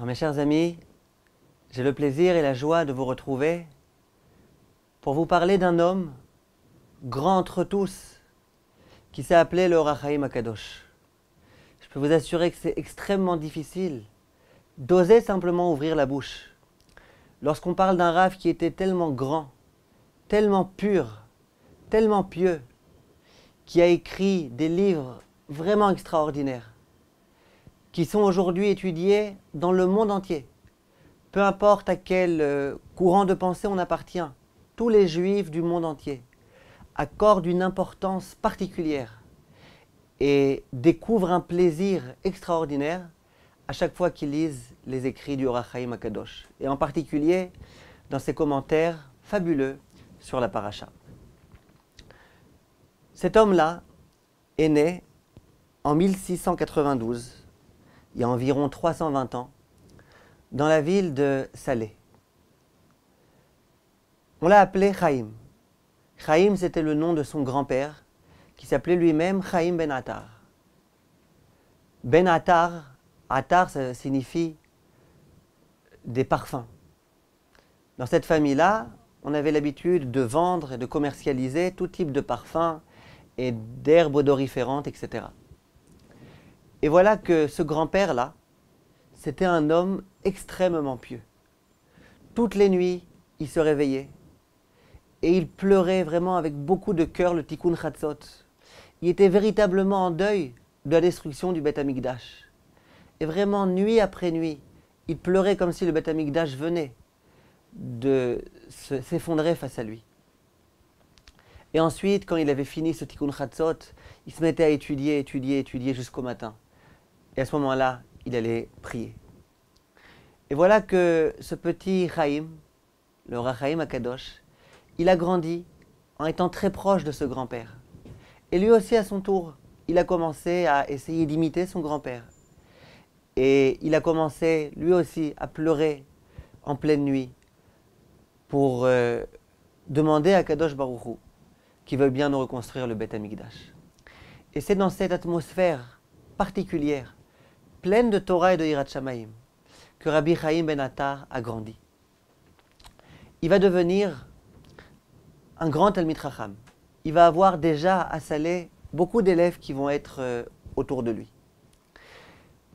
Alors mes chers amis, j'ai le plaisir et la joie de vous retrouver pour vous parler d'un homme grand entre tous qui s'est appelé le Or HaChaim HaKadosh. Je peux vous assurer que c'est extrêmement difficile d'oser simplement ouvrir la bouche lorsqu'on parle d'un Rav qui était tellement grand, tellement pur, tellement pieux, qui a écrit des livres vraiment extraordinaires, qui sont aujourd'hui étudiés dans le monde entier. Peu importe à quel courant de pensée on appartient, tous les juifs du monde entier accordent une importance particulière et découvrent un plaisir extraordinaire à chaque fois qu'ils lisent les écrits du Or HaChaim HaKadosh, et en particulier dans ses commentaires fabuleux sur la paracha. Cet homme-là est né en 1692, il y a environ 320 ans, dans la ville de Salé. On l'a appelé Chaim. Chaim, c'était le nom de son grand-père, qui s'appelait lui-même Chaim Ben Attar. Ben Attar, Attar, ça signifie des parfums. Dans cette famille-là, on avait l'habitude de vendre et de commercialiser tout type de parfums et d'herbes odoriférantes, etc. Et voilà que ce grand-père-là, c'était un homme extrêmement pieux. Toutes les nuits, il se réveillait et il pleurait vraiment avec beaucoup de cœur le Tikkun Chatzot. Il était véritablement en deuil de la destruction du Beth Amikdash. Et vraiment, nuit après nuit, il pleurait comme si le Beth Amikdash venait de s'effondrer face à lui. Et ensuite, quand il avait fini ce Tikkun Chatzot, il se mettait à étudier jusqu'au matin. Et à ce moment-là, il allait prier. Et voilà que ce petit Chaim, le Or HaChaim HaKadosh, il a grandi en étant très proche de ce grand-père. Et lui aussi, à son tour, il a commencé à essayer d'imiter son grand-père. Et il a commencé, lui aussi, à pleurer en pleine nuit pour demander à Kadosh Baruch Hu qu'il veuille bien nous reconstruire le Beth Amikdash. Et c'est dans cette atmosphère particulière, pleine de Torah et de Yirat Shamayim, que Rabbi Chaim Ben Attar a grandi. Il va devenir un grand Talmid Chacham. Il va avoir déjà à Salé beaucoup d'élèves qui vont être autour de lui.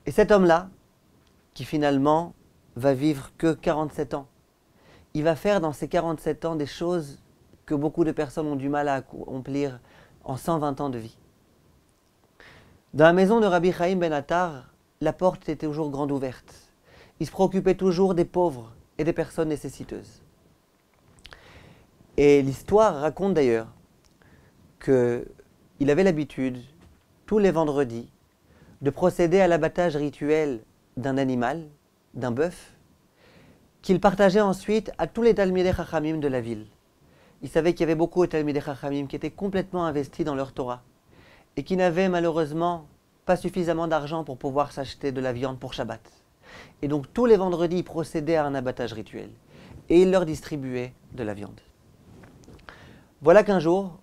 Et cet homme-là, qui finalement va vivre que 47 ans, il va faire dans ces 47 ans des choses que beaucoup de personnes ont du mal à accomplir en 120 ans de vie. Dans la maison de Rabbi Chaim Ben Attar, la porte était toujours grande ouverte. Il se préoccupait toujours des pauvres et des personnes nécessiteuses. Et l'histoire raconte d'ailleurs qu'il avait l'habitude, tous les vendredis, de procéder à l'abattage rituel d'un animal, d'un bœuf, qu'il partageait ensuite à tous les Talmidei Chachamim de la ville. Il savait qu'il y avait beaucoup de Talmidei Chachamim qui étaient complètement investis dans leur Torah et qui n'avaient malheureusement pas suffisamment d'argent pour pouvoir s'acheter de la viande pour Shabbat. Et donc tous les vendredis, il procédait à un abattage rituel et il leur distribuait de la viande. Voilà qu'un jour,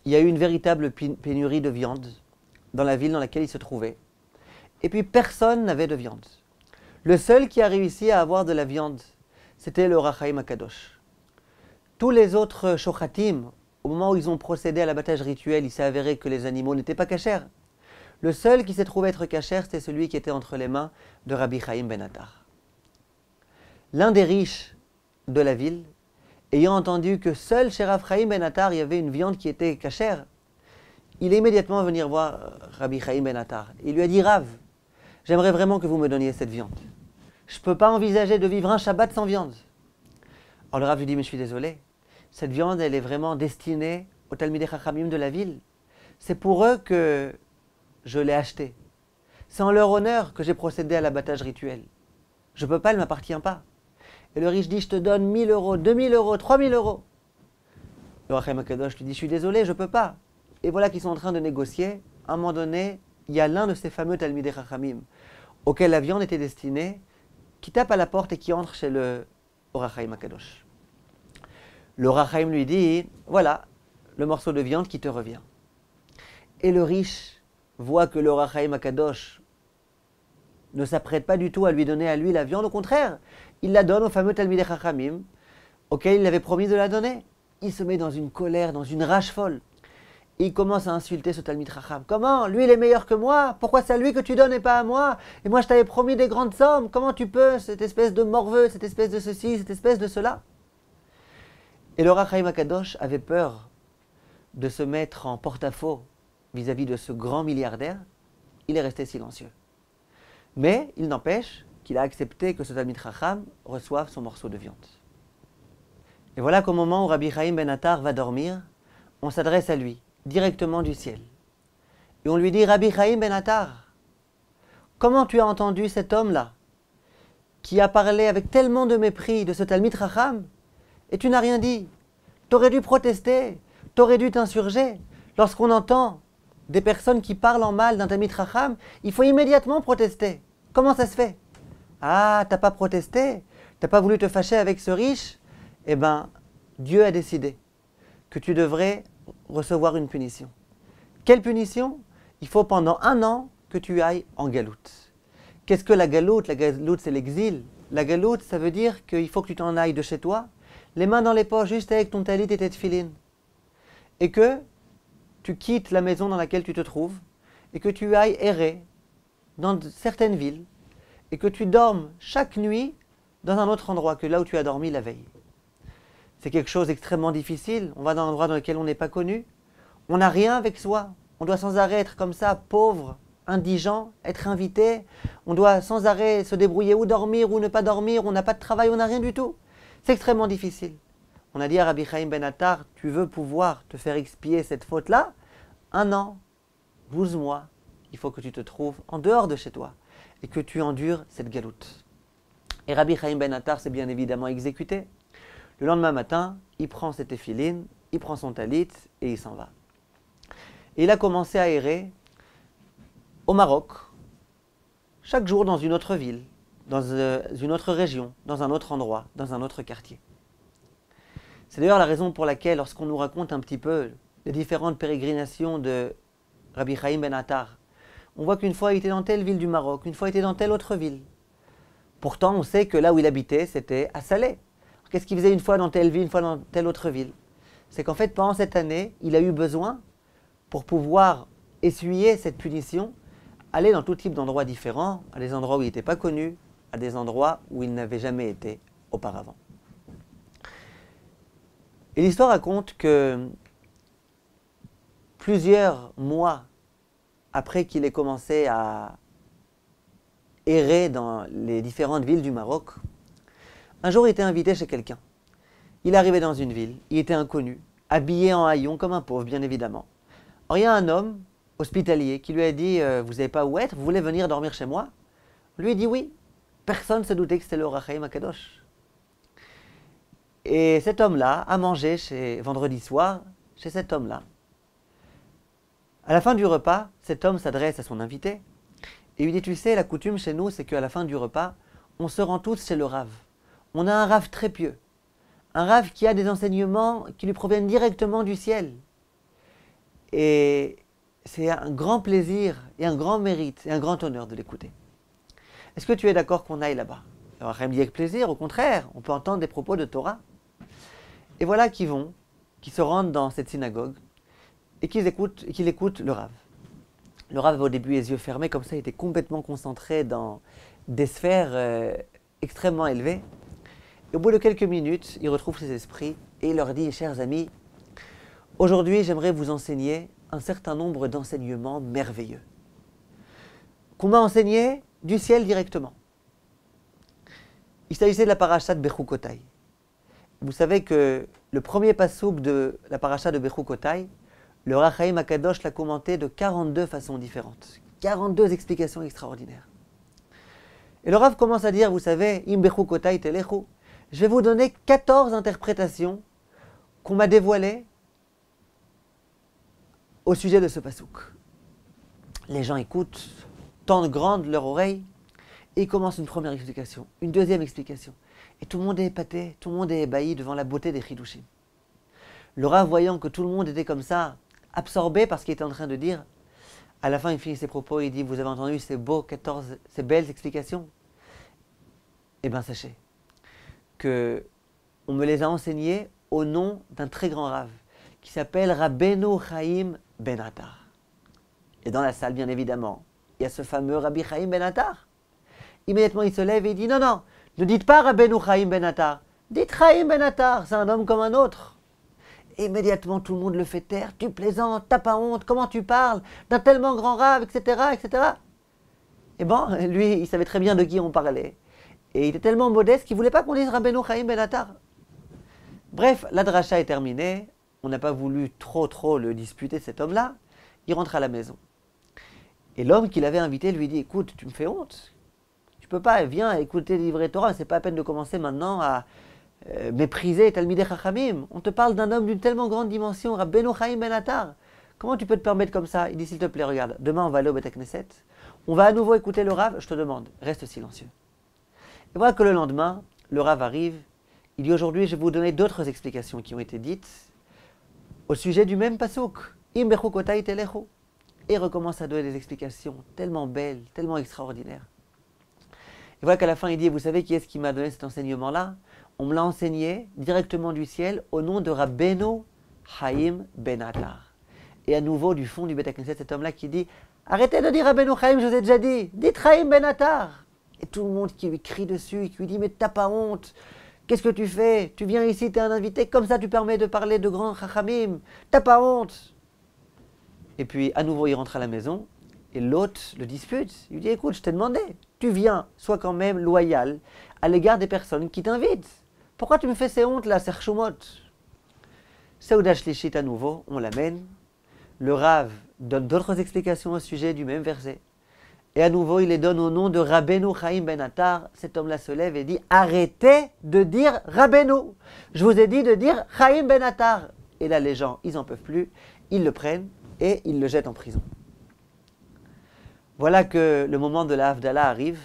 il y a eu une véritable pénurie de viande dans la ville dans laquelle il se trouvait. Et puis personne n'avait de viande. Le seul qui a réussi à avoir de la viande, c'était le Or HaChaim HaKadosh. Tous les autres shochatim, au moment où ils ont procédé à l'abattage rituel, il s'est avéré que les animaux n'étaient pas cachers. Le seul qui s'est trouvé être cachère, c'était celui qui était entre les mains de Rabbi Chaim Ben Attar. L'un des riches de la ville, ayant entendu que seul chez Rav Chaim Ben Attar, il y avait une viande qui était cachère, il est immédiatement venu voir Rabbi Chaim Ben Attar. Il lui a dit « Rav, j'aimerais vraiment que vous me donniez cette viande. Je ne peux pas envisager de vivre un Shabbat sans viande. » Alors le Rav lui dit « Mais je suis désolé, cette viande, elle est vraiment destinée aux Talmidei Chachamim de la ville. C'est pour eux que je l'ai achetée. C'est en leur honneur que j'ai procédé à l'abattage rituel. Je ne peux pas, elle ne m'appartient pas. » Et le riche dit « Je te donne 1000 euros, 2000 euros, 3000 euros. » Le Or HaChaim HaKadosh lui dit « Je suis désolé, je ne peux pas. » Et voilà qu'ils sont en train de négocier. À un moment donné, il y a l'un de ces fameux Talmidei Chachamim auquel la viande était destinée, qui tape à la porte et qui entre chez le Or HaChaim HaKadosh. Le Or HaChaim lui dit « Voilà, le morceau de viande qui te revient. » Et le riche voit que le Or HaChaim HaKadosh ne s'apprête pas du tout à lui donner à lui la viande, au contraire, il la donne au fameux Talmidei Chachamim, auquel il avait promis de la donner. Il se met dans une colère, dans une rage folle. Et il commence à insulter ce Talmid Chacham. Comment? Lui, il est meilleur que moi. Pourquoi c'est à lui que tu donnes et pas à moi? Et moi, je t'avais promis des grandes sommes. Comment tu peux, cette espèce de morveux, cette espèce de ceci, cette espèce de cela? Et le Ohr HaChaim HaKadosh avait peur de se mettre en porte-à-faux vis-à-vis de ce grand milliardaire. Il est resté silencieux. Mais il n'empêche qu'il a accepté que ce Talmid Chacham reçoive son morceau de viande. Et voilà qu'au moment où Rabbi Chaim Ben Attar va dormir, on s'adresse à lui, directement du ciel. Et on lui dit, Rabbi Chaim Ben Attar, comment tu as entendu cet homme-là, qui a parlé avec tellement de mépris de ce Talmid Chacham, et tu n'as rien dit? T'aurais dû protester, t'aurais dû t'insurger. Lorsqu'on entend des personnes qui parlent en mal d'un Talmid Chacham, il faut immédiatement protester. Comment ça se fait? Ah, t'as pas protesté? T'as pas voulu te fâcher avec ce riche? Eh bien, Dieu a décidé que tu devrais recevoir une punition. Quelle punition? Il faut pendant 1 an que tu ailles en galoute. Qu'est-ce que la galoute? La galoute, c'est l'exil. La galoute, ça veut dire qu'il faut que tu t'en ailles de chez toi, les mains dans les poches, juste avec ton talit et tes tefilines. Et que tu quittes la maison dans laquelle tu te trouves, et que tu ailles errer dans certaines villes, et que tu dormes chaque nuit dans un autre endroit que là où tu as dormi la veille. C'est quelque chose d'extrêmement difficile. On va dans un endroit dans lequel on n'est pas connu. On n'a rien avec soi. On doit sans arrêt être comme ça, pauvre, indigent, être invité. On doit sans arrêt se débrouiller ou dormir ou ne pas dormir. On n'a pas de travail, on n'a rien du tout. C'est extrêmement difficile. On a dit à Rabbi Chaim Ben Attar, tu veux pouvoir te faire expier cette faute-là? 1 an, 12 mois, il faut que tu te trouves en dehors de chez toi et que tu endures cette galoute. Et Rabbi Chaim Ben Attar s'est bien évidemment exécuté. Le lendemain matin, il prend ses téphilines, il prend son talit et il s'en va. Et il a commencé à errer au Maroc, chaque jour dans une autre ville, dans une autre région, dans un autre endroit, dans un autre quartier. C'est d'ailleurs la raison pour laquelle, lorsqu'on nous raconte un petit peu les différentes pérégrinations de Rabbi Chaim Ben Attar, on voit qu'une fois il était dans telle ville du Maroc, une fois il était dans telle autre ville. Pourtant, on sait que là où il habitait, c'était à Salé. Qu'est-ce qu'il faisait une fois dans telle ville, une fois dans telle autre ville? C'est qu'en fait, pendant cette année, il a eu besoin, pour pouvoir essuyer cette punition, aller dans tout type d'endroits différents, à des endroits où il n'était pas connu, à des endroits où il n'avait jamais été auparavant. Et l'histoire raconte que plusieurs mois après qu'il ait commencé à errer dans les différentes villes du Maroc, un jour il était invité chez quelqu'un. Il arrivait dans une ville, il était inconnu, habillé en haillons comme un pauvre bien évidemment. Or il y a un homme hospitalier qui lui a dit vous n'avez pas où être, vous voulez venir dormir chez moi? Lui dit oui. Personne ne se doutait que c'était le Ohr HaChaim HaKadosh. Et cet homme-là a mangé vendredi soir chez cet homme-là. À la fin du repas, cet homme s'adresse à son invité et lui dit tu sais, la coutume chez nous, c'est qu'à la fin du repas, on se rend tous chez le Rav. On a un Rav très pieux, un Rav qui a des enseignements qui lui proviennent directement du ciel. Et c'est un grand plaisir et un grand mérite et un grand honneur de l'écouter. Est-ce que tu es d'accord qu'on aille là-bas? Alors Chaim dit avec plaisir, au contraire, on peut entendre des propos de Torah. Et voilà qu'ils se rendent dans cette synagogue et qu'ils écoutent le Rav. Le Rav avait au début les yeux fermés, comme ça il était complètement concentré dans des sphères extrêmement élevées. Et au bout de quelques minutes, il retrouve ses esprits et il leur dit, chers amis, aujourd'hui j'aimerais vous enseigner un certain nombre d'enseignements merveilleux qu'on m'a enseigné du ciel directement. Il s'agissait de la paracha de Bechukotai. Vous savez que le premier pasouk de la paracha de Bechukotai, le Ohr HaChaim HaKadosh l'a commenté de 42 façons différentes. 42 explications extraordinaires. Et le Rav commence à dire, vous savez, Im Bechukotai telechu, je vais vous donner 14 interprétations qu'on m'a dévoilées au sujet de ce pasouk. Les gens écoutent, tendent grandes leur oreille, et ils commencent une première explication, une deuxième explication. Et tout le monde est épaté, tout le monde est ébahi devant la beauté des Chidushim. Le Rav, voyant que tout le monde était comme ça, absorbé par ce qu'il était en train de dire, À la fin, il finit ses propos, il dit, vous avez entendu ces ces belles explications? Eh bien, sachez que on me les a enseignées au nom d'un très grand rave qui s'appelle Rabbeinu Chaim Ben Attar. Et dans la salle, bien évidemment, il y a ce fameux Rabbi Chaim Ben Attar. Immédiatement, il se lève et il dit, non, non, ne dites pas Rabbeinu Chaim Ben Attar, dites Chaim Ben Attar, c'est un homme comme un autre. Et immédiatement, tout le monde le fait taire, tu plaisantes, t'as pas honte, comment tu parles d'un tellement grand rave, etc., etc. Et bon, lui, il savait très bien de qui on parlait. Et il était tellement modeste qu'il ne voulait pas qu'on dise Rabbeinu Chaim Ben Attar. Bref, la dracha est terminée. On n'a pas voulu trop le disputer, cet homme-là. Il rentre à la maison. Et l'homme qui l'avait invité lui dit, écoute, tu me fais honte. Tu peux pas, viens écouter le livret Torah. C'est pas la peine de commencer maintenant à mépriser Talmidei Chachamim. On te parle d'un homme d'une tellement grande dimension, Rabbeinu Chaim Ben Attar. Comment tu peux te permettre comme ça? Il dit, s'il te plaît, regarde, demain on va aller au Beth Knesset. On va à nouveau écouter le Rav. Je te demande, reste silencieux. Et voilà que le lendemain, le Rav arrive. Il dit, aujourd'hui, je vais vous donner d'autres explications qui ont été dites au sujet du même pasouk. Im bechukotai telechu. Et il recommence à donner des explications tellement belles, tellement extraordinaires. Et voilà qu'à la fin, il dit, vous savez qui est-ce qui m'a donné cet enseignement-là? On me l'a enseigné directement du ciel au nom de Rabbeinu Chaim Ben Attar. Et à nouveau, du fond du Beth Knesset, cet homme-là qui dit, arrêtez de dire Rabbeinu Chaim, je vous ai déjà dit, dites Chaim Ben Attar. Et tout le monde qui lui crie dessus, qui lui dit, mais t'as pas honte? Qu'est-ce que tu fais? Tu viens ici, tu es un invité, comme ça tu permets de parler de grands chachamim. T'as pas honte? Et puis à nouveau il rentre à la maison et l'hôte le dispute. Il lui dit, écoute, je t'ai demandé, tu viens, sois quand même loyal à l'égard des personnes qui t'invitent. Pourquoi tu me fais ces hontes là, Serchoumot? Seuda Shlishit à nouveau, on l'amène. Le Rav donne d'autres explications au sujet du même verset. Et à nouveau, il les donne au nom de Rabbeinu Chaim Ben Attar. Cet homme-là se lève et dit, arrêtez de dire Rabbeinu. Je vous ai dit de dire Chaim Ben Attar. Et là, les gens, ils n'en peuvent plus. Ils le prennent et ils le jettent en prison. Voilà que le moment de la Havdalah arrive.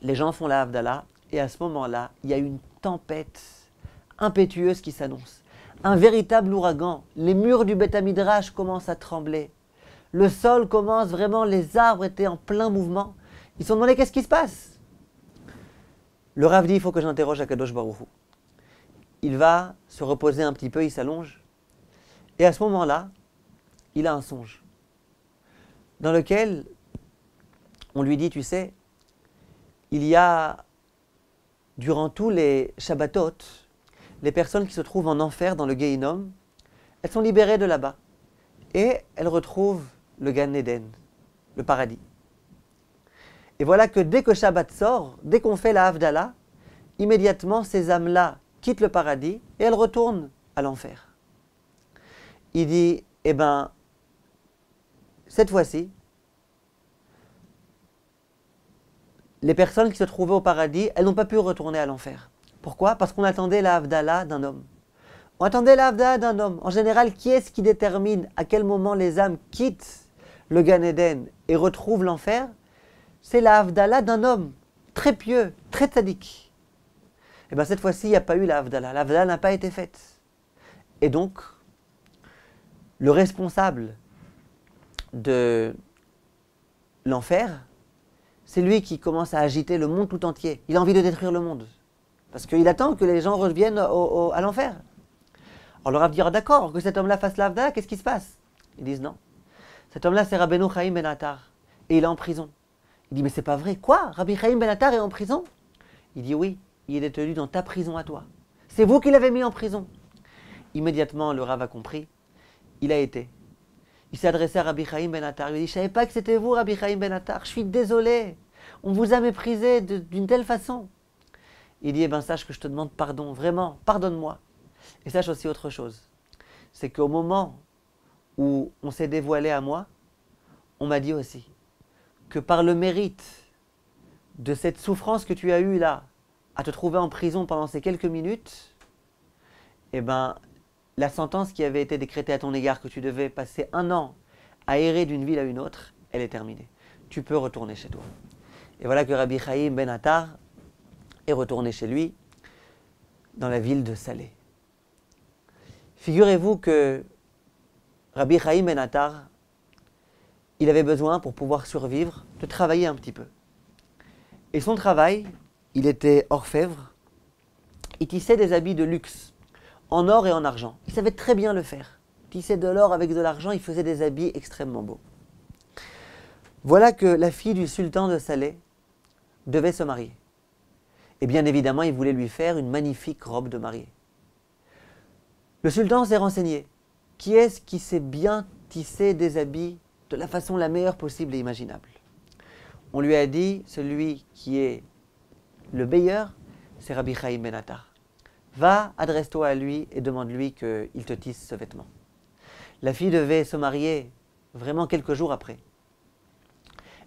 Les gens font la Havdalah. Et à ce moment-là, il y a une tempête impétueuse qui s'annonce. Un véritable ouragan. Les murs du Beth Midrash commencent à trembler. Le sol commence vraiment, les arbres étaient en plein mouvement. Ils se sont demandé qu'est-ce qui se passe. Le Rav dit, il faut que j'interroge Akadosh Baruch Hu. Il va se reposer un petit peu, il s'allonge. Et à ce moment-là, il a un songe. Dans lequel on lui dit, tu sais, il y a, durant tous les Shabbatot, les personnes qui se trouvent en enfer dans le Gehinnom, elles sont libérées de là-bas. Et elles retrouvent le Gan Eden, le paradis. Et voilà que dès que Shabbat sort, dès qu'on fait la Havdalah, immédiatement ces âmes-là quittent le paradis et elles retournent à l'enfer. Il dit, eh bien, cette fois-ci, les personnes qui se trouvaient au paradis, elles n'ont pas pu retourner à l'enfer. Pourquoi? Parce qu'on attendait la Havdalah d'un homme. On attendait la Havdalah d'un homme. En général, qui est-ce qui détermine à quel moment les âmes quittent le Gan Eden et retrouvent l'enfer? C'est la Havdalah d'un homme très pieux, très tzaddik. Et bien cette fois-ci, il n'y a pas eu la Havdalah. La Havdalah n'a pas été faite. Et donc, le responsable de l'enfer, c'est lui qui commence à agiter le monde tout entier. Il a envie de détruire le monde. Parce qu'il attend que les gens reviennent à l'enfer. Alors le Rav dira, d'accord, que cet homme-là fasse la Havdalah, qu'est-ce qui se passe? Ils disent non. Cet homme-là, c'est Rabbeinu Chaim Ben Attar. Et il est en prison. Il dit, mais c'est pas vrai. Quoi? Rabbi Chaim Ben Attar est en prison? Il dit, oui, il est détenu dans ta prison à toi. C'est vous qui l'avez mis en prison. Immédiatement, le Rav a compris. Il a été. Il s'est adressé à Rabbi Chaim Ben Attar. Il lui dit, je ne savais pas que c'était vous, Rabbi Chaim Ben Attar. Je suis désolé. On vous a méprisé d'une telle façon. Il dit, eh bien, sache que je te demande pardon. Vraiment, pardonne-moi. Et sache aussi autre chose. C'est qu'au moment où on s'est dévoilé à moi, on m'a dit aussi que par le mérite de cette souffrance que tu as eue là, à te trouver en prison pendant ces quelques minutes, eh ben, la sentence qui avait été décrétée à ton égard, que tu devais passer 1 an à errer d'une ville à une autre, elle est terminée. Tu peux retourner chez toi. Et voilà que Rabbi Chaim Ben Attar est retourné chez lui, dans la ville de Salé. Figurez-vous que Rabbi Chaim Ben Attar il avait besoin, pour pouvoir survivre, de travailler un petit peu. Et son travail, il était orfèvre, il tissait des habits de luxe, en or et en argent. Il savait très bien le faire. Il tissait de l'or avec de l'argent, il faisait des habits extrêmement beaux. Voilà que la fille du sultan de Salé devait se marier. Et bien évidemment, il voulait lui faire une magnifique robe de mariée. Le sultan s'est renseigné. Qui est-ce qui sait bien tisser des habits de la façon la meilleure possible et imaginable? On lui a dit, celui qui est le meilleur, c'est Rabbi Chaim Ben Attar. Va, adresse-toi à lui et demande-lui qu'il te tisse ce vêtement. La fille devait se marier vraiment quelques jours après.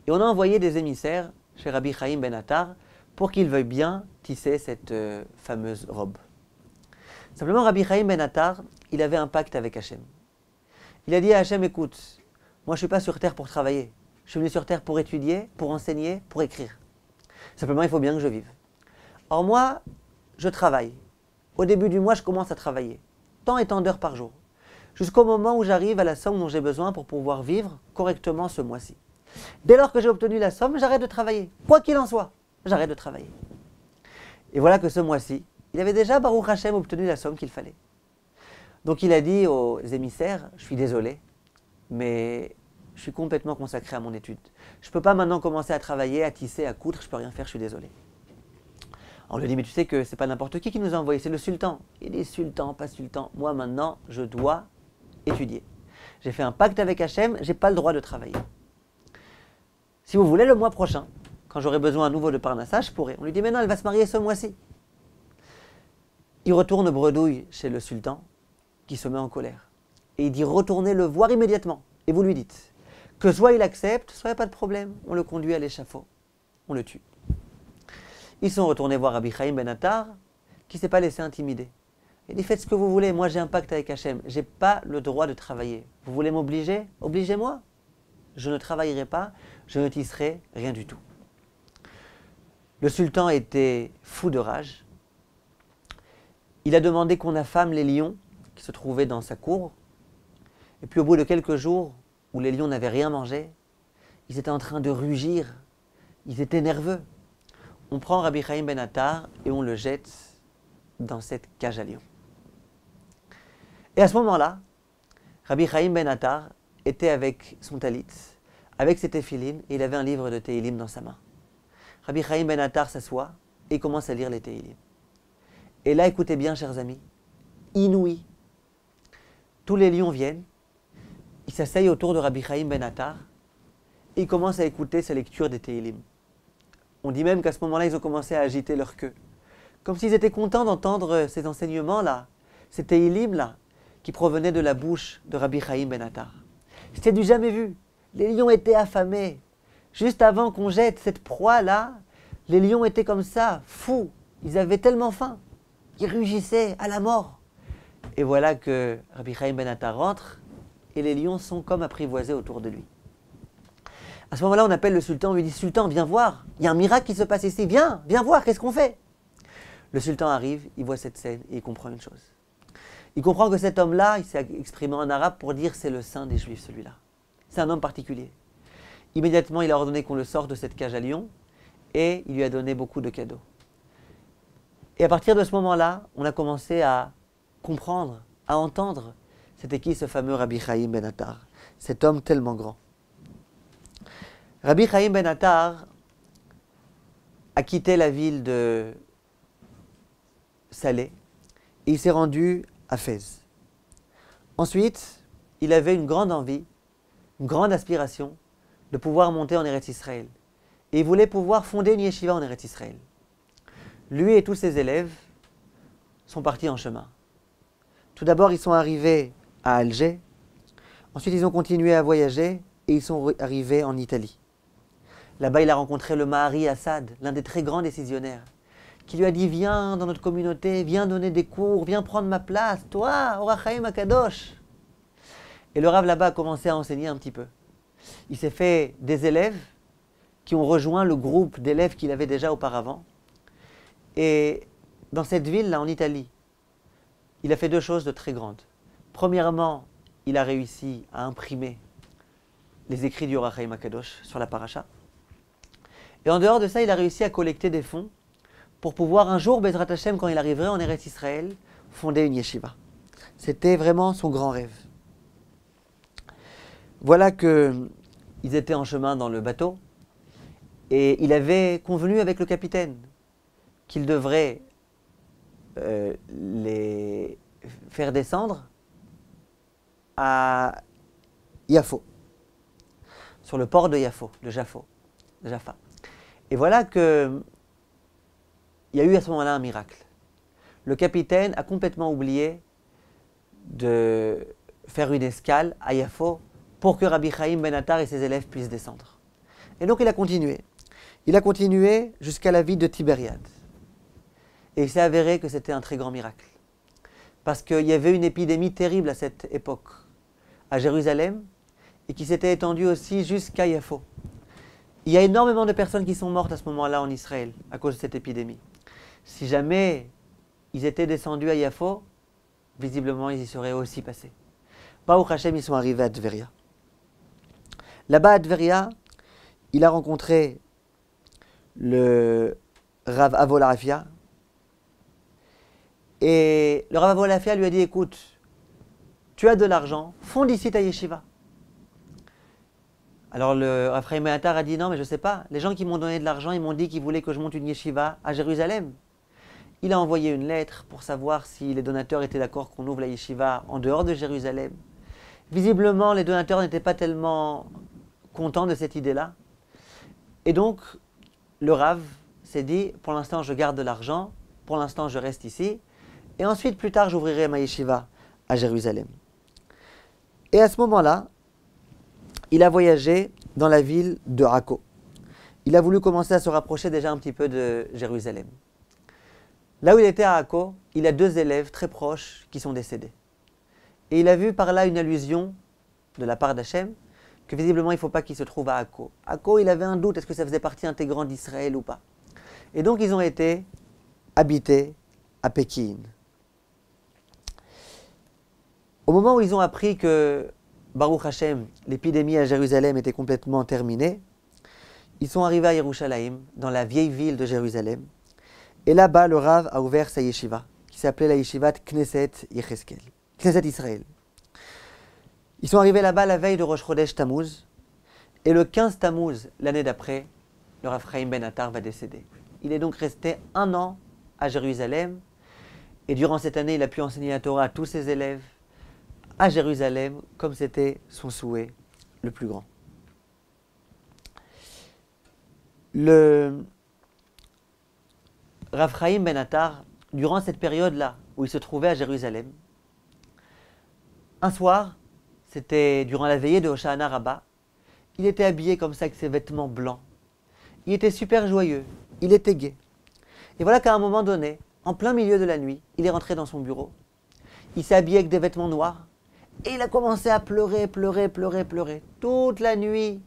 Et on a envoyé des émissaires chez Rabbi Chaim Ben Attar pour qu'il veuille bien tisser cette fameuse robe. Simplement, Rabbi Chaim Ben Attar, il avait un pacte avec Hachem. Il a dit à Hachem, écoute, moi je ne suis pas sur terre pour travailler. Je suis venu sur terre pour étudier, pour enseigner, pour écrire. Simplement, il faut bien que je vive. Or moi, je travaille. Au début du mois, je commence à travailler. Tant et tant d'heures par jour. Jusqu'au moment où j'arrive à la somme dont j'ai besoin pour pouvoir vivre correctement ce mois-ci. Dès lors que j'ai obtenu la somme, j'arrête de travailler. Quoi qu'il en soit, j'arrête de travailler. Et voilà que ce mois-ci, il avait déjà, Baruch Hashem, obtenu la somme qu'il fallait. Donc il a dit aux émissaires, je suis désolé, mais je suis complètement consacré à mon étude. Je ne peux pas maintenant commencer à travailler, à tisser, à coudre, je ne peux rien faire, je suis désolé. On lui dit, mais tu sais que ce n'est pas n'importe qui nous a envoyé, c'est le sultan. Il dit, sultan, pas sultan, moi maintenant, je dois étudier. J'ai fait un pacte avec Hachem, je n'ai pas le droit de travailler. Si vous voulez, le mois prochain, quand j'aurai besoin à nouveau de Parnassa, je pourrai. On lui dit, mais non, elle va se marier ce mois-ci. Il retourne bredouille chez le sultan, qui se met en colère. Et il dit, retournez le voir immédiatement. Et vous lui dites, que soit il accepte, soit il n'y a pas de problème. On le conduit à l'échafaud, on le tue. Ils sont retournés voir Rabbi Chaim Ben Attar, qui ne s'est pas laissé intimider. Il dit, faites ce que vous voulez, moi j'ai un pacte avec Hachem, je n'ai pas le droit de travailler. Vous voulez m'obliger? Obligez-moi. Je ne travaillerai pas, je ne tisserai rien du tout. Le sultan était fou de rage. Il a demandé qu'on affame les lions qui se trouvaient dans sa cour. Et puis au bout de quelques jours, où les lions n'avaient rien mangé, ils étaient en train de rugir, ils étaient nerveux. On prend Rabbi Chaim Ben Attar et on le jette dans cette cage à lions. Et à ce moment-là, Rabbi Chaim Ben Attar était avec son talit, avec ses téphilines, et il avait un livre de Tehilim dans sa main. Rabbi Chaim Ben Attar s'assoit et commence à lire les Tehilim. Et là, écoutez bien, chers amis, inouï, tous les lions viennent, ils s'asseyent autour de Rabbi Chaim Ben Attar et ils commencent à écouter sa lecture des Tehilim. On dit même qu'à ce moment-là, ils ont commencé à agiter leur queue, comme s'ils étaient contents d'entendre ces enseignements-là, ces Tehilim-là, qui provenaient de la bouche de Rabbi Chaim Ben Attar. C'était du jamais vu. Les lions étaient affamés. Juste avant qu'on jette cette proie-là, les lions étaient comme ça, fous. Ils avaient tellement faim. Ils rugissaient à la mort. Et voilà que Rabbi Chaim Ben Attar rentre et les lions sont comme apprivoisés autour de lui. À ce moment-là, on appelle le sultan, on lui dit « Sultan, viens voir, il y a un miracle qui se passe ici, viens voir, qu'est-ce qu'on fait ?» Le sultan arrive, il voit cette scène et il comprend une chose. Il comprend que cet homme-là, il s'est exprimé en arabe pour dire « c'est le saint des Juifs, celui-là ». C'est un homme particulier. Immédiatement, il a ordonné qu'on le sorte de cette cage à lions et il lui a donné beaucoup de cadeaux. Et à partir de ce moment-là, on a commencé à comprendre, à entendre, c'était qui ce fameux Rabbi Chaim Ben Attar, cet homme tellement grand. Rabbi Chaim Ben Attar a quitté la ville de Salé et il s'est rendu à Fès. Ensuite, il avait une grande envie, une grande aspiration de pouvoir monter en Eretz Israël. Et il voulait pouvoir fonder une yeshiva en Eretz Israël. Lui et tous ses élèves sont partis en chemin. Tout d'abord, ils sont arrivés à Alger. Ensuite, ils ont continué à voyager et ils sont arrivés en Italie. Là-bas, il a rencontré le Mahari Assad, l'un des très grands décisionnaires, qui lui a dit « Viens dans notre communauté, viens donner des cours, viens prendre ma place, toi, Or HaChaim HaKadosh !» Et le Rav là-bas a commencé à enseigner un petit peu. Il s'est fait des élèves qui ont rejoint le groupe d'élèves qu'il avait déjà auparavant. Et dans cette ville-là, en Italie, il a fait deux choses de très grandes. Premièrement, il a réussi à imprimer les écrits du Or HaChaim HaKadosh sur la paracha. Et en dehors de ça, il a réussi à collecter des fonds pour pouvoir un jour, Bezrat Hashem, quand il arriverait en Eretz Israël, fonder une yeshiva. C'était vraiment son grand rêve. Voilà qu'ils étaient en chemin dans le bateau et il avait convenu avec le capitaine qu'il devrait les faire descendre à Yafo, sur le port de Yafo, de Jaffa. Et voilà que il y a eu à ce moment-là un miracle. Le capitaine a complètement oublié de faire une escale à Yafo pour que Rabbi Chaim Ben Attar et ses élèves puissent descendre. Et donc il a continué. Il a continué jusqu'à la ville de Tibériade. Et il s'est avéré que c'était un très grand miracle. Parce qu'il y avait une épidémie terrible à cette époque à Jérusalem et qui s'était étendue aussi jusqu'à Yafo. Il y a énormément de personnes qui sont mortes à ce moment-là en Israël à cause de cette épidémie. Si jamais ils étaient descendus à Yafo, visiblement ils y seraient aussi passés. Baruch Hashem, ils sont arrivés à Tveria. Là-bas à Tveria, il a rencontré le Rav Avolafia. Et le Rav Avolafia lui a dit, écoute, tu as de l'argent, fonde ici ta yeshiva. Alors le Rav Chaim Ben Attar a dit, non mais je ne sais pas, les gens qui m'ont donné de l'argent, ils m'ont dit qu'ils voulaient que je monte une yeshiva à Jérusalem. Il a envoyé une lettre pour savoir si les donateurs étaient d'accord qu'on ouvre la yeshiva en dehors de Jérusalem. Visiblement, les donateurs n'étaient pas tellement contents de cette idée-là. Et donc, le Rav s'est dit, pour l'instant, je garde de l'argent, pour l'instant, je reste ici, et ensuite, plus tard, j'ouvrirai ma yeshiva à Jérusalem. Et à ce moment-là, il a voyagé dans la ville de Akko. Il a voulu commencer à se rapprocher déjà un petit peu de Jérusalem. Là où il était à Akko, il a deux élèves très proches qui sont décédés. Et il a vu par là une allusion de la part d'Hachem que visiblement il ne faut pas qu'il se trouve à Akko. Akko, il avait un doute, est-ce que ça faisait partie intégrante d'Israël ou pas. Et donc ils ont été habités à Pékin. Au moment où ils ont appris que Baruch Hashem, l'épidémie à Jérusalem était complètement terminée, ils sont arrivés à Yerushalayim, dans la vieille ville de Jérusalem. Et là-bas, le Rav a ouvert sa yeshiva, qui s'appelait la yeshivat Knesset Israël. Ils sont arrivés là-bas la veille de Rosh Chodesh Tammuz, et le 15 Tammuz, l'année d'après, le Rav Chaim Ben Attar va décéder. Il est donc resté 1 an à Jérusalem, et durant cette année, il a pu enseigner la Torah à tous ses élèves, à Jérusalem, comme c'était son souhait le plus grand. Le Rav Chaim Ben Attar, durant cette période-là, où il se trouvait à Jérusalem, un soir, c'était durant la veillée de Hoshana Rabbah, il était habillé comme ça avec ses vêtements blancs. Il était super joyeux, il était gai. Et voilà qu'à un moment donné, en plein milieu de la nuit, il est rentré dans son bureau. Il s'est habillé avec des vêtements noirs et il a commencé à pleurer toute la nuit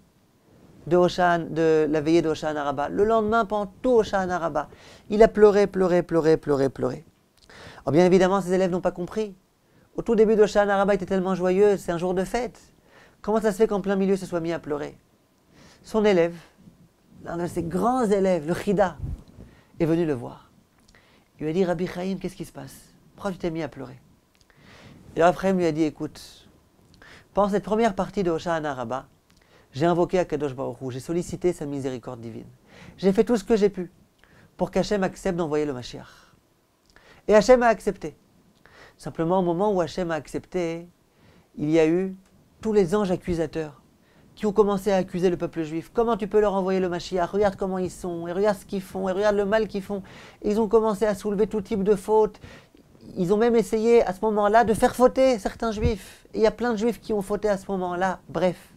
de la veillée de Hoshana Rabbah. Le lendemain, pendant tout Hoshana Rabbah, il a pleuré. Alors bien évidemment, ses élèves n'ont pas compris. Au tout début de Hoshana Rabbah, il était tellement joyeux, c'est un jour de fête. Comment ça se fait qu'en plein milieu, se soit mis à pleurer? Son élève, l'un de ses grands élèves, le Chida, est venu le voir. Il lui a dit, Rabbi Chaim, qu'est-ce qui se passe? Pourquoi tu t'es mis à pleurer? Et le Rabbi Chaim lui a dit, écoute, pendant cette première partie de Hoshana Rabbah, j'ai invoqué Akadosh Baruch Hu, j'ai sollicité sa miséricorde divine. J'ai fait tout ce que j'ai pu pour qu'Hachem accepte d'envoyer le Mashiach. Et Hachem a accepté. Simplement, au moment où Hachem a accepté, il y a eu tous les anges accusateurs qui ont commencé à accuser le peuple juif. Comment tu peux leur envoyer le Mashiach? Regarde comment ils sont, et regarde ce qu'ils font, et regarde le mal qu'ils font. Et ils ont commencé à soulever tout type de fautes. Ils ont même essayé à ce moment-là de faire fauter certains juifs. Et il y a plein de juifs qui ont fauté à ce moment-là. Bref,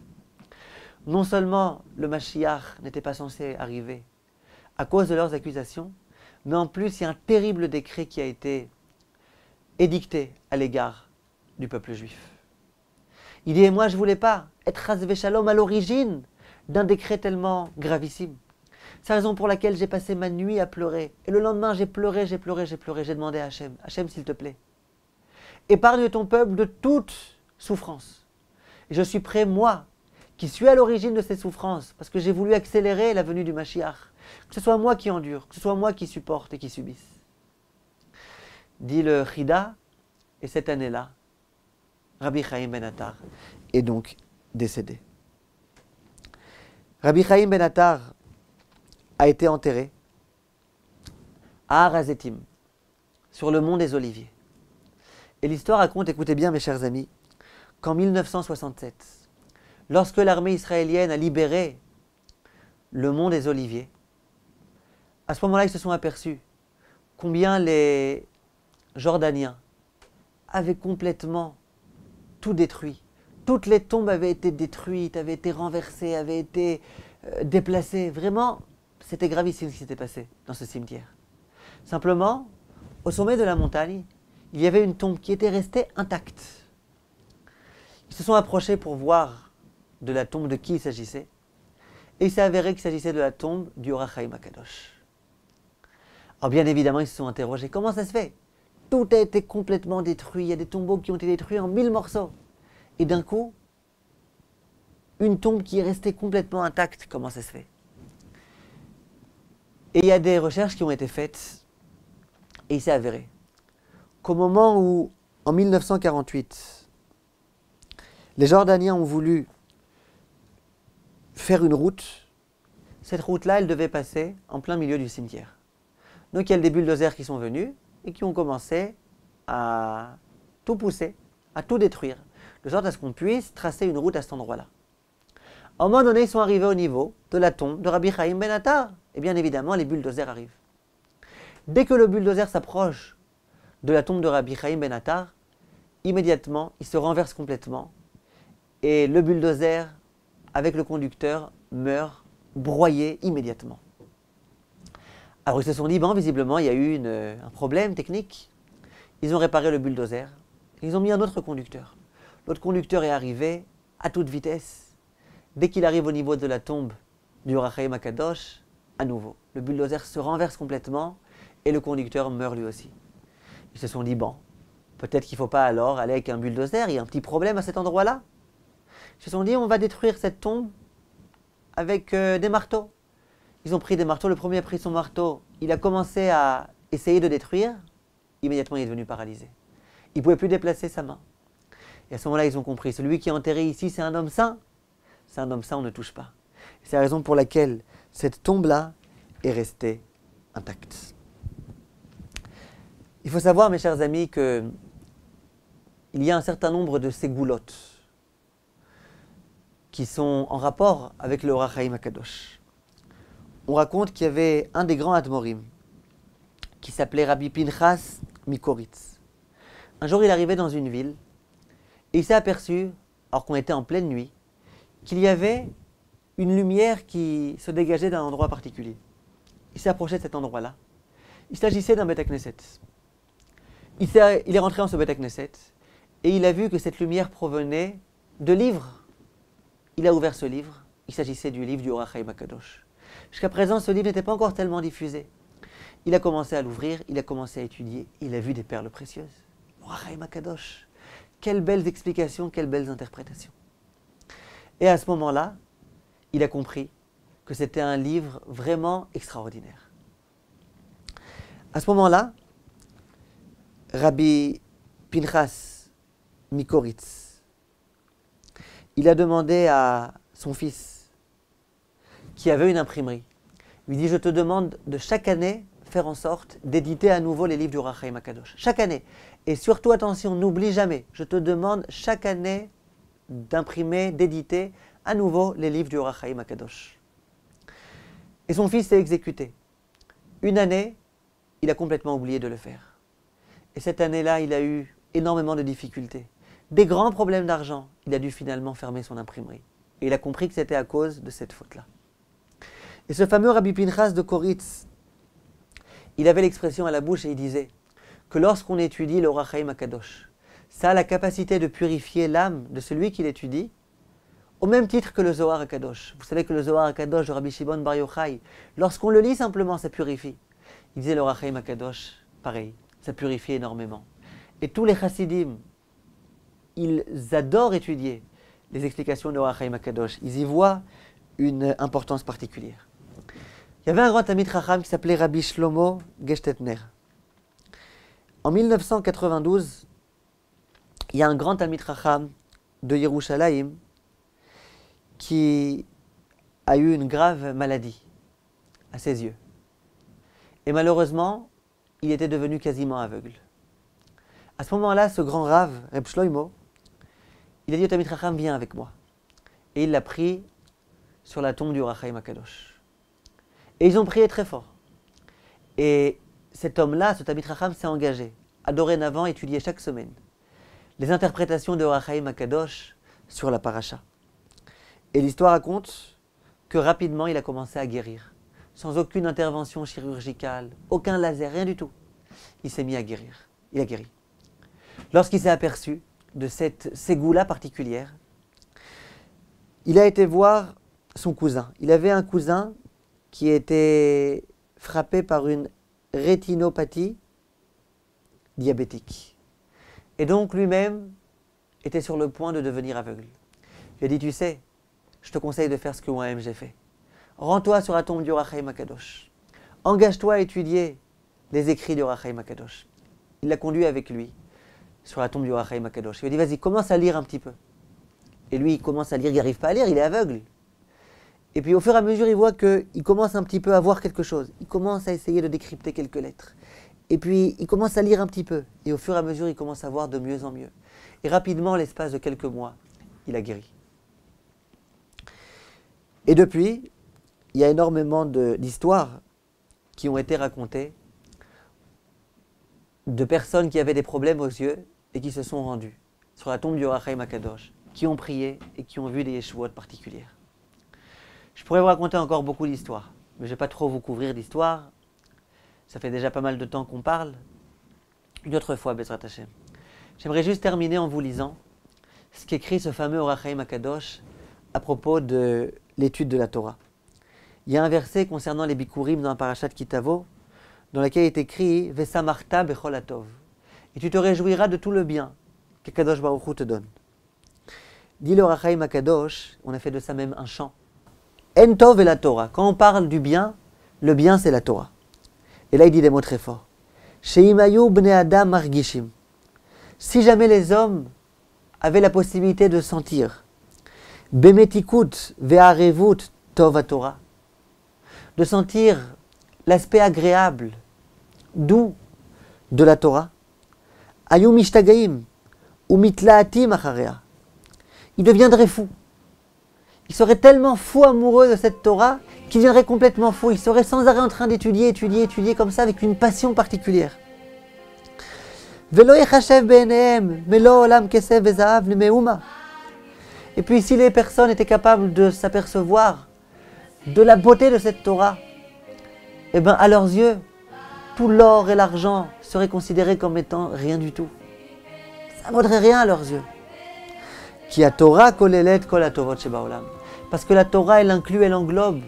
non seulement le Mashiach n'était pas censé arriver à cause de leurs accusations, mais en plus il y a un terrible décret qui a été édicté à l'égard du peuple juif. Il dit, et moi je ne voulais pas être chas v'shalom à l'origine d'un décret tellement gravissime. C'est la raison pour laquelle j'ai passé ma nuit à pleurer. Et le lendemain j'ai pleuré, j'ai demandé à Hachem, Hachem s'il te plaît, épargne ton peuple de toute souffrance. Et je suis prêt, moi, qui suis à l'origine de ces souffrances, parce que j'ai voulu accélérer la venue du Mashiach, que ce soit moi qui endure, que ce soit moi qui supporte et qui subisse. Dit le Chida, et cette année-là, Rabbi Chaim Ben Attar est donc décédé. Rabbi Chaim Ben Attar a été enterré à Har HaZeitim, sur le mont des Oliviers. Et l'histoire raconte, écoutez bien mes chers amis, qu'en 1967, lorsque l'armée israélienne a libéré le mont des Oliviers, à ce moment-là, ils se sont aperçus combien les Jordaniens avaient complètement tout détruit. Toutes les tombes avaient été détruites, avaient été renversées, avaient été déplacées. Vraiment, c'était gravissime ce qui s'était passé dans ce cimetière. Simplement, au sommet de la montagne, il y avait une tombe qui était restée intacte. Ils se sont approchés pour voir de la tombe de qui il s'agissait. Et il s'est avéré qu'il s'agissait de la tombe du Or HaChaim HaKadosh. Alors bien évidemment, ils se sont interrogés. Comment ça se fait? Tout a été complètement détruit. Il y a des tombeaux qui ont été détruits en 1000 morceaux. Et d'un coup, une tombe qui est restée complètement intacte. Comment ça se fait? Et il y a des recherches qui ont été faites. Et il s'est avéré qu'au moment où, en 1948, les Jordaniens ont voulu faire une route, cette route-là, elle devait passer en plein milieu du cimetière. Donc il y a des bulldozers qui sont venus et qui ont commencé à tout pousser, à tout détruire, de sorte à ce qu'on puisse tracer une route à cet endroit-là. À un moment donné, ils sont arrivés au niveau de la tombe de Rabbi Chaim Ben Attar. Et bien évidemment, les bulldozers arrivent. Dès que le bulldozer s'approche de la tombe de Rabbi Chaim Ben Attar, immédiatement, il se renverse complètement. Et le bulldozer, avec le conducteur, meurt broyé immédiatement. Alors ils se sont dit, bon, visiblement, il y a eu un problème technique. Ils ont réparé le bulldozer. Ils ont mis un autre conducteur. L'autre conducteur est arrivé à toute vitesse. Dès qu'il arrive au niveau de la tombe du Or HaChaim HaKadosh, à nouveau, le bulldozer se renverse complètement et le conducteur meurt lui aussi. Ils se sont dit, bon, peut-être qu'il ne faut pas alors aller avec un bulldozer, il y a un petit problème à cet endroit-là. Ils se sont dit, on va détruire cette tombe avec des marteaux. Ils ont pris des marteaux, le premier a pris son marteau, il a commencé à essayer de détruire, immédiatement il est devenu paralysé. Il ne pouvait plus déplacer sa main. Et à ce moment-là, ils ont compris, celui qui est enterré ici, c'est un homme saint. C'est un homme saint, on ne touche pas. C'est la raison pour laquelle cette tombe-là est restée intacte. Il faut savoir, mes chers amis, qu'il y a un certain nombre de ségoulottes qui sont en rapport avec le Or HaChaim HaKadosh. On raconte qu'il y avait un des grands Admorim qui s'appelait Rabbi Pinchas Mikoritz. Un jour, il arrivait dans une ville et il s'est aperçu, alors qu'on était en pleine nuit, qu'il y avait une lumière qui se dégageait d'un endroit particulier. Il s'est approché de cet endroit-là. Il s'agissait d'un Beth Knesset. Il est rentré dans ce Beth Knesset et il a vu que cette lumière provenait de livres. Il a ouvert ce livre. Il s'agissait du livre du Or HaChaim HaKadosh. Jusqu'à présent, ce livre n'était pas encore tellement diffusé. Il a commencé à l'ouvrir, il a commencé à étudier. Il a vu des perles précieuses. Or HaChaim HaKadosh. Quelles belles explications, quelles belles interprétations. Et à ce moment-là, il a compris que c'était un livre vraiment extraordinaire. À ce moment-là, Rabbi Pinchas Mikoritz, il a demandé à son fils, qui avait une imprimerie, il lui dit, je te demande de chaque année faire en sorte d'éditer à nouveau les livres du Or HaChaim HaKadosh. Chaque année. Et surtout, attention, n'oublie jamais, je te demande chaque année d'imprimer, d'éditer à nouveau les livres du Or HaChaim HaKadosh. Et son fils s'est exécuté. Une année, il a complètement oublié de le faire. Et cette année-là, il a eu énormément de difficultés. Des grands problèmes d'argent. Il a dû finalement fermer son imprimerie. Et il a compris que c'était à cause de cette faute-là. Et ce fameux Rabbi Pinchas de Koritz, il avait l'expression à la bouche et il disait que lorsqu'on étudie le Or HaChaim HaKadosh, ça a la capacité de purifier l'âme de celui qui l'étudie, au même titre que le Zohar HaKadosh. Vous savez que le Zohar HaKadosh de Rabbi Shimon Bar Yochai, lorsqu'on le lit simplement, ça purifie. Il disait le Or HaChaim HaKadosh, pareil, ça purifie énormément. Et tous les chassidim, ils adorent étudier les explications de Or HaChaim HaKadosh. Ils y voient une importance particulière. Il y avait un grand Talmid Chacham qui s'appelait Rabbi Shlomo Gestetner. En 1992, il y a un grand Talmid Chacham de Yerushalayim qui a eu une grave maladie à ses yeux. Et malheureusement, il était devenu quasiment aveugle. À ce moment-là, ce grand Rav, Reb Shloimo, il a dit au Talmid Chacham, viens avec moi. Et il l'a pris sur la tombe du Or HaChaim HaKadosh. Et ils ont prié très fort. Et cet homme-là, ce Talmid Chacham, s'est engagé à dorénavant étudier chaque semaine les interprétations de Or HaChaim HaKadosh sur la paracha. Et l'histoire raconte que rapidement, il a commencé à guérir. Sans aucune intervention chirurgicale, aucun laser, rien du tout. Il s'est mis à guérir. Il a guéri. Lorsqu'il s'est aperçu de cette ségoula particulière, il a été voir son cousin. Il avait un cousin qui était frappé par une rétinopathie diabétique. Et donc lui-même était sur le point de devenir aveugle. Il a dit, tu sais, je te conseille de faire ce que moi-même j'ai fait. Rends-toi sur la tombe du Or HaChaim HaKadosh. Engage-toi à étudier les écrits du Or HaChaim HaKadosh. Il l'a conduit avec lui sur la tombe du Or HaChaim HaKadosh. Il lui a dit, vas-y, commence à lire un petit peu. Et lui, il commence à lire, il n'arrive pas à lire, il est aveugle. Et puis au fur et à mesure, il voit qu'il commence un petit peu à voir quelque chose. Il commence à essayer de décrypter quelques lettres. Et puis il commence à lire un petit peu. Et au fur et à mesure, il commence à voir de mieux en mieux. Et rapidement, l'espace de quelques mois, il a guéri. Et depuis, il y a énormément d'histoires qui ont été racontées de personnes qui avaient des problèmes aux yeux et qui se sont rendues sur la tombe du Or HaChaim HaKadosh, qui ont prié et qui ont vu des yeshuot particulières. Je pourrais vous raconter encore beaucoup d'histoires, mais je ne vais pas trop vous couvrir d'histoires. Ça fait déjà pas mal de temps qu'on parle. Une autre fois, Bezrat Hashem. J'aimerais juste terminer en vous lisant ce qu'écrit ce fameux Or HaChaim HaKadosh à propos de l'étude de la Torah. Il y a un verset concernant les Bikurim dans la Parashat Kitavo, dans lequel il est écrit « Vesamarta bechol hatov » et tu te réjouiras de tout le bien que Kadosh Baruch Hu te donne. Dit le Or HaChaim HaKadosh, on a fait de ça même un chant. En tov et la Torah. Quand on parle du bien, le bien c'est la Torah. Et là il dit des mots très forts. Sheimayu bnei adam margishim. Si jamais les hommes avaient la possibilité de sentir bemetikut ve'arevut tov Torah, de sentir l'aspect agréable, doux de la Torah, ayu mishtagaim ou mitlaatim acharea. Il deviendrait fou. Il serait tellement fou amoureux de cette Torah qu'il deviendrait complètement fou. Il serait sans arrêt en train d'étudier, étudier comme ça avec une passion particulière. Velo yechashev beinehem melo olam kesef vezahav lemeuma. Et puis si les personnes étaient capables de s'apercevoir de la beauté de cette Torah, eh bien à leurs yeux, tout l'or et l'argent seraient considérés comme étant rien du tout. Ça ne vaudrait rien à leurs yeux. Ki a Torah kolelet kol hatovot shebaolam. Parce que la Torah, elle inclut, elle englobe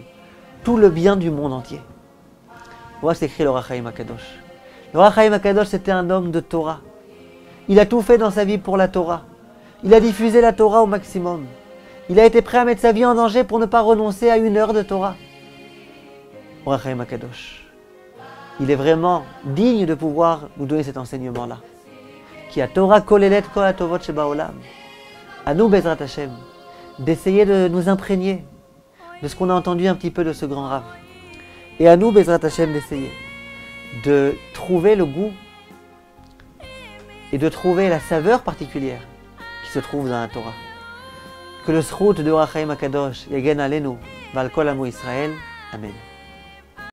tout le bien du monde entier. Voilà ce qu'écrit le Or HaChaim HaKadosh. Le Or HaChaim HaKadosh, c'était un homme de Torah. Il a tout fait dans sa vie pour la Torah. Il a diffusé la Torah au maximum. Il a été prêt à mettre sa vie en danger pour ne pas renoncer à une heure de Torah. Or HaChaim HaKadosh. Il est vraiment digne de pouvoir nous donner cet enseignement-là. Ki a Torah kolelet kol hatovot shebaolam. À nous, Bezrat Hashem, d'essayer de nous imprégner de ce qu'on a entendu un petit peu de ce grand Rav. Et à nous, Bezrat Hashem, d'essayer de trouver le goût et de trouver la saveur particulière qui se trouve dans la Torah. Que le srout de Or HaChaim HaKadosh yagen alenu val kol amo Israël. Amen.